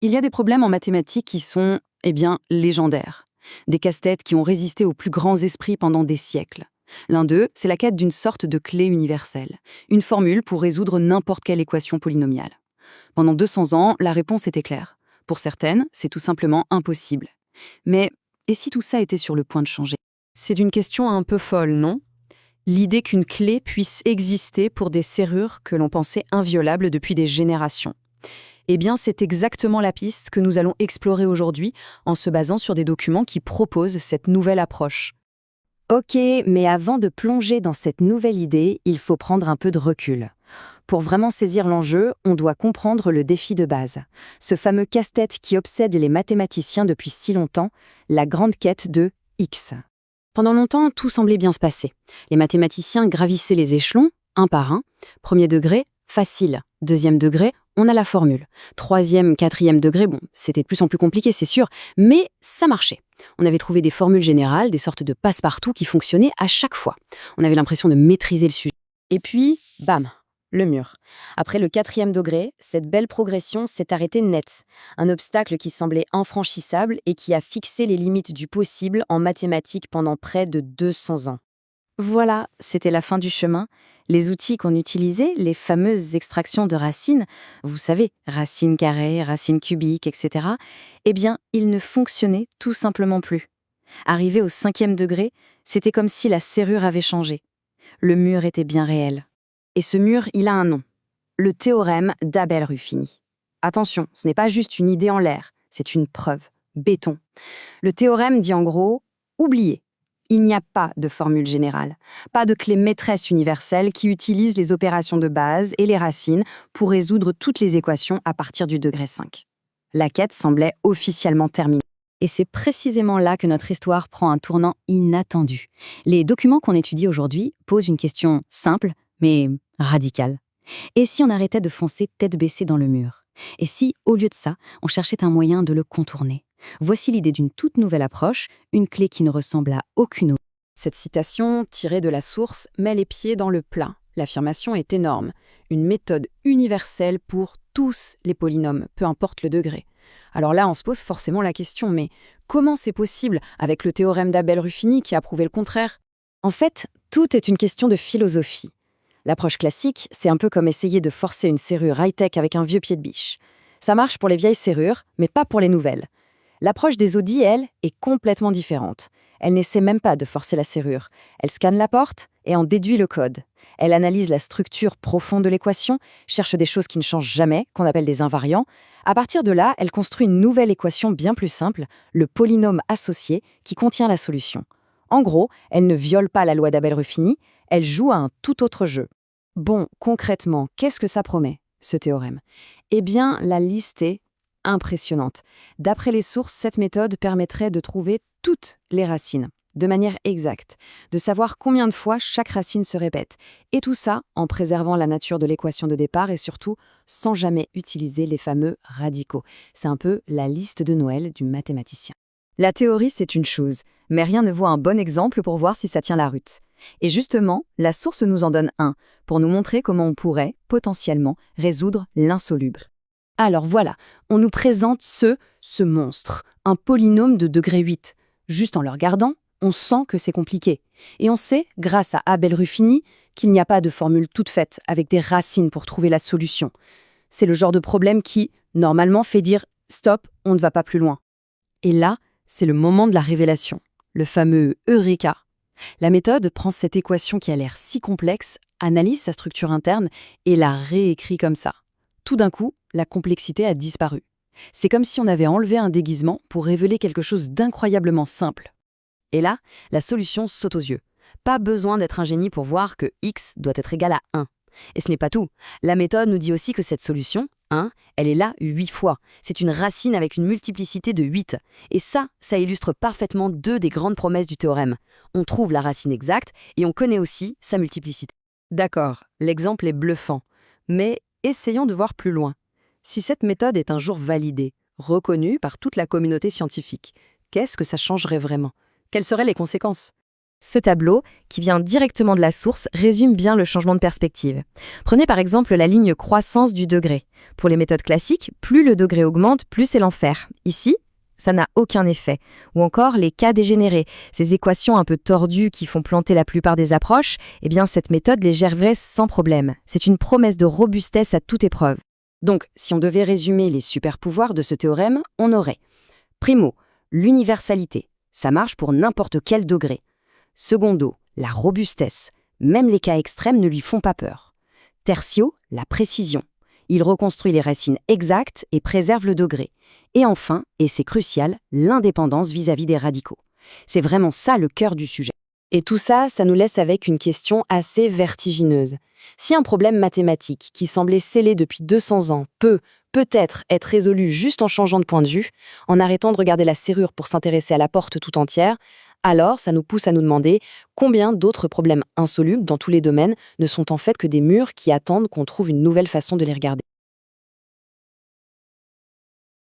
Il y a des problèmes en mathématiques qui sont, légendaires. Des casse-têtes qui ont résisté aux plus grands esprits pendant des siècles. L'un d'eux, c'est la quête d'une sorte de clé universelle, une formule pour résoudre n'importe quelle équation polynomiale. Pendant 200 ans, la réponse était claire. Pour certaines, c'est tout simplement impossible. Mais et si tout ça était sur le point de changer? C'est une question un peu folle, non? L'idée qu'une clé puisse exister pour des serrures que l'on pensait inviolables depuis des générations. Eh bien, c'est exactement la piste que nous allons explorer aujourd'hui en se basant sur des documents qui proposent cette nouvelle approche. Ok, mais avant de plonger dans cette nouvelle idée, il faut prendre un peu de recul. Pour vraiment saisir l'enjeu, on doit comprendre le défi de base. Ce fameux casse-tête qui obsède les mathématiciens depuis si longtemps, la grande quête de X. Pendant longtemps, tout semblait bien se passer. Les mathématiciens gravissaient les échelons, un par un. Premier degré, facile. Deuxième degré, on a la formule. Troisième, quatrième degré, c'était de plus en plus compliqué, c'est sûr, mais ça marchait. On avait trouvé des formules générales, des sortes de passe-partout qui fonctionnaient à chaque fois. On avait l'impression de maîtriser le sujet. Et puis, bam, le mur. Après le quatrième degré, cette belle progression s'est arrêtée net. Un obstacle qui semblait infranchissable et qui a fixé les limites du possible en mathématiques pendant près de 200 ans. Voilà, c'était la fin du chemin. Les outils qu'on utilisait, les fameuses extractions de racines, vous savez, racines carrées, racines cubiques, etc., eh bien, ils ne fonctionnaient tout simplement plus. Arrivé au cinquième degré, c'était comme si la serrure avait changé. Le mur était bien réel. Et ce mur, il a un nom. Le théorème d'Abel-Ruffini. Attention, ce n'est pas juste une idée en l'air, c'est une preuve. Béton. Le théorème dit en gros, oubliez. Il n'y a pas de formule générale, pas de clé maîtresse universelle qui utilise les opérations de base et les racines pour résoudre toutes les équations à partir du degré 5. La quête semblait officiellement terminée. Et c'est précisément là que notre histoire prend un tournant inattendu. Les documents qu'on étudie aujourd'hui posent une question simple, mais radicale. Et si on arrêtait de foncer tête baissée dans le mur? Et si, au lieu de ça, on cherchait un moyen de le contourner? Voici l'idée d'une toute nouvelle approche, une clé qui ne ressemble à aucune autre. Cette citation, tirée de la source, met les pieds dans le plat. L'affirmation est énorme. Une méthode universelle pour tous les polynômes, peu importe le degré. Alors là, on se pose forcément la question, mais comment c'est possible avec le théorème d'Abel-Ruffini qui a prouvé le contraire? En fait, tout est une question de philosophie. L'approche classique, c'est un peu comme essayer de forcer une serrure high-tech avec un vieux pied de biche. Ça marche pour les vieilles serrures, mais pas pour les nouvelles. L'approche des Audi, elle, est complètement différente. Elle n'essaie même pas de forcer la serrure. Elle scanne la porte et en déduit le code. Elle analyse la structure profonde de l'équation, cherche des choses qui ne changent jamais, qu'on appelle des invariants. À partir de là, elle construit une nouvelle équation bien plus simple, le polynôme associé, qui contient la solution. En gros, elle ne viole pas la loi d'Abel-Ruffini, elle joue à un tout autre jeu. Bon, concrètement, qu'est-ce que ça promet, ce théorème? Eh bien, la liste est impressionnante. D'après les sources, cette méthode permettrait de trouver toutes les racines, de manière exacte, de savoir combien de fois chaque racine se répète, et tout ça en préservant la nature de l'équation de départ et surtout sans jamais utiliser les fameux radicaux. C'est un peu la liste de Noël du mathématicien. La théorie, c'est une chose, mais rien ne vaut un bon exemple pour voir si ça tient la route. Et justement, la source nous en donne un, pour nous montrer comment on pourrait, potentiellement, résoudre l'insoluble. Alors voilà, on nous présente ce monstre, un polynôme de degré 8. Juste en le regardant, on sent que c'est compliqué. Et on sait, grâce à Abel-Ruffini, qu'il n'y a pas de formule toute faite avec des racines pour trouver la solution. C'est le genre de problème qui, normalement, fait dire « stop, on ne va pas plus loin ». Et là, c'est le moment de la révélation, le fameux Eureka. La méthode prend cette équation qui a l'air si complexe, analyse sa structure interne et la réécrit comme ça. Tout d'un coup, la complexité a disparu. C'est comme si on avait enlevé un déguisement pour révéler quelque chose d'incroyablement simple. Et là, la solution saute aux yeux. Pas besoin d'être un génie pour voir que x doit être égal à 1. Et ce n'est pas tout. La méthode nous dit aussi que cette solution, 1, elle est là 8 fois. C'est une racine avec une multiplicité de 8. Et ça illustre parfaitement deux des grandes promesses du théorème. On trouve la racine exacte et on connaît aussi sa multiplicité. D'accord, l'exemple est bluffant. Mais essayons de voir plus loin. Si cette méthode est un jour validée, reconnue par toute la communauté scientifique, qu'est-ce que ça changerait vraiment? Quelles seraient les conséquences? Ce tableau, qui vient directement de la source, résume bien le changement de perspective. Prenez par exemple la ligne croissance du degré. Pour les méthodes classiques, plus le degré augmente, plus c'est l'enfer. Ici, ça n'a aucun effet. Ou encore les cas dégénérés, ces équations un peu tordues qui font planter la plupart des approches, eh bien cette méthode les gérerait sans problème. C'est une promesse de robustesse à toute épreuve. Donc, si on devait résumer les super-pouvoirs de ce théorème, on aurait primo, l'universalité. Ça marche pour n'importe quel degré. Secondo, la robustesse. Même les cas extrêmes ne lui font pas peur. Tertio, la précision. Il reconstruit les racines exactes et préserve le degré. Et enfin, et c'est crucial, l'indépendance vis-à-vis des radicaux. C'est vraiment ça le cœur du sujet. Et tout ça, ça nous laisse avec une question assez vertigineuse. Si un problème mathématique qui semblait scellé depuis 200 ans peut-être être résolu juste en changeant de point de vue, en arrêtant de regarder la serrure pour s'intéresser à la porte tout entière, alors ça nous pousse à nous demander combien d'autres problèmes insolubles dans tous les domaines ne sont en fait que des murs qui attendent qu'on trouve une nouvelle façon de les regarder.